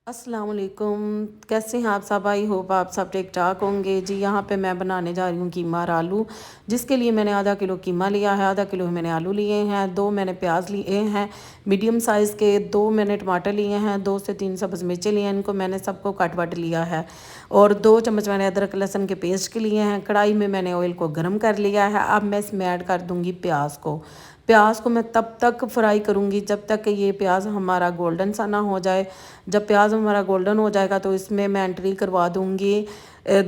अस्सलाम वालेकुम। कैसे हैं आप सब? आई होप आप सब ठीक ठाक होंगे जी। यहाँ पे मैं बनाने जा रही हूँ कीमा और आलू, जिसके लिए मैंने आधा किलो कीमा लिया है, आधा किलो मैंने आलू लिए हैं, दो मैंने प्याज लिए हैं मीडियम साइज़ के, दो मैंने टमाटर लिए हैं, दो से तीन सब्ज़ मिर्चें लिए हैं, इनको मैंने सबको कट वट लिया है। और 2 चम्मच मैंने अदरक लहसुन के पेस्ट के लिए हैं। कढ़ाई में मैंने ऑयल को गर्म कर लिया है। अब मैं इसमें ऐड कर दूँगी प्याज को। प्याज को मैं तब तक फ्राई करूँगी जब तक कि ये प्याज हमारा गोल्डन सा ना हो जाए। जब प्याज हमारा गोल्डन हो जाएगा तो इसमें मैं एंट्री करवा दूँगी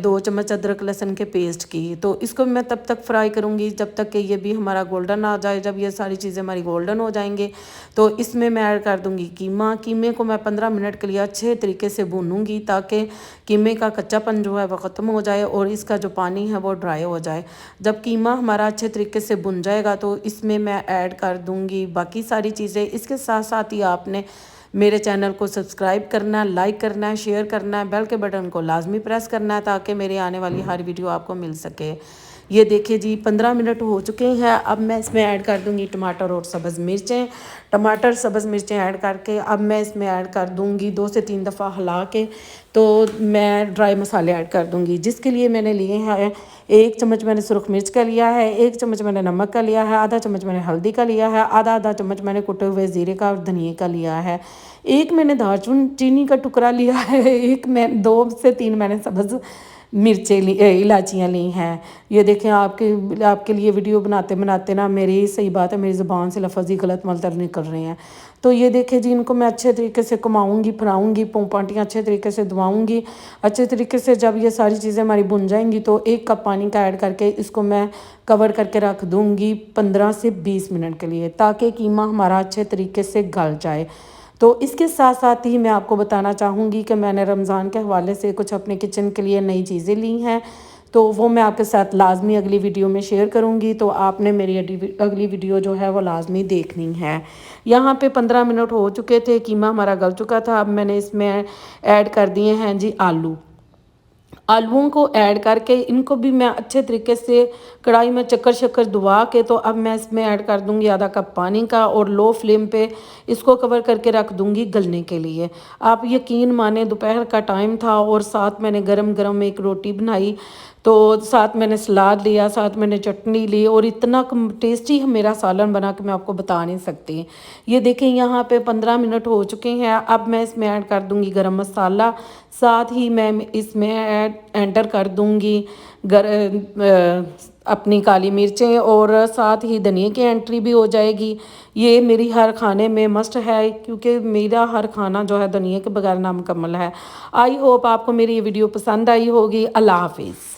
2 चम्मच अदरक लहसुन के पेस्ट की। तो इसको मैं तब तक फ्राई करूँगी जब तक कि ये भी हमारा गोल्डन आ जाए। जब ये सारी चीज़ें हमारी गोल्डन हो जाएंगे तो इसमें मैं ऐड कर दूँगी कीमा। कीमे को मैं 15 मिनट के लिए अच्छे तरीके से भूनूँगी ताकि कीमे का कच्चापन जो है वो ख़त्म हो जाए और इसका जो पानी है वो ड्राई हो जाए। जब कीमा हमारा अच्छे तरीके से भुन जाएगा तो इसमें मैं ऐड कर दूँगी बाकी सारी चीज़ें। इसके साथ साथ ही आपने मेरे चैनल को सब्सक्राइब करना है, लाइक करना है, शेयर करना है, बेल के बटन को लाजमी प्रेस करना है ताकि मेरे आने वाली हर वीडियो आपको मिल सके। ये देखिए जी 15 मिनट हो चुके हैं। अब मैं इसमें ऐड कर दूंगी टमाटर और सब्ज़ मिर्चें। टमाटर सब्ज़ मिर्चें ऐड करके अब मैं इसमें ऐड कर दूंगी 2 से 3 दफ़ा हिला के तो मैं ड्राई मसाले ऐड कर दूंगी, जिसके लिए मैंने लिए हैं 1 चम्मच मैंने सुरख मिर्च का लिया है, 1 चम्मच मैंने नमक का लिया है, आधा चम्मच मैंने हल्दी का लिया है, आधा आधा चम्मच मैंने कुटे हुए ज़ीरे का और धनिए का लिया है, एक मैंने दालचीनी का टुकड़ा लिया है, एक मैं 2 से 3 मैंने सब्ज़ मिर्चें इलायचियाँ ली हैं। ये देखें आपके लिए वीडियो बनाते बनाते ना मेरी सही बात है मेरी ज़ुबान से लफ्ज़ ही गलत मलतर निकल रहे हैं। तो ये देखें जी इनको मैं अच्छे तरीके से घुमाऊँगी, फराऊँगी, पोंपाटियाँ अच्छे तरीके से धुआऊँगी। अच्छे तरीके से जब ये सारी चीज़ें हमारी भुन जाएंगी तो 1 कप पानी का ऐड करके इसको मैं कवर करके रख दूँगी 15 से 20 मिनट के लिए ताकि कीमा हमारा अच्छे तरीके से गल जाए। तो इसके साथ साथ ही मैं आपको बताना चाहूँगी कि मैंने रमज़ान के हवाले से कुछ अपने किचन के लिए नई चीज़ें ली हैं, तो वो मैं आपके साथ लाजमी अगली वीडियो में शेयर करूँगी। तो आपने मेरी अगली वीडियो जो है वो लाजमी देखनी है। यहाँ पे 15 मिनट हो चुके थे, कीमा हमारा गल चुका था। अब मैंने इसमें ऐड कर दिए हैं जी आलू। आलूओं को ऐड करके इनको भी मैं अच्छे तरीके से कढ़ाई में चक्कर शक्कर धुआ के तो अब मैं इसमें ऐड कर दूंगी आधा कप पानी का और लो फ्लेम पे इसको कवर करके रख दूंगी गलने के लिए। आप यकीन माने दोपहर का टाइम था और साथ मैंने गरम गरम एक रोटी बनाई, तो साथ मैंने सलाद लिया, साथ मैंने चटनी ली और इतना टेस्टी मेरा सालन बना कि मैं आपको बता नहीं सकती। ये देखें यहाँ पे 15 मिनट हो चुके हैं। अब मैं इसमें ऐड कर दूंगी गरम मसाला, साथ ही मैं इसमें एंटर कर दूंगी अपनी काली मिर्चें और साथ ही धनिया की एंट्री भी हो जाएगी। ये मेरी हर खाने में मस्ट है क्योंकि मेरा हर खाना जो है धनिया के बगैर नामुकम्मल है। आई होप आपको मेरी ये वीडियो पसंद आई होगी। अल्लाह हाफिज़।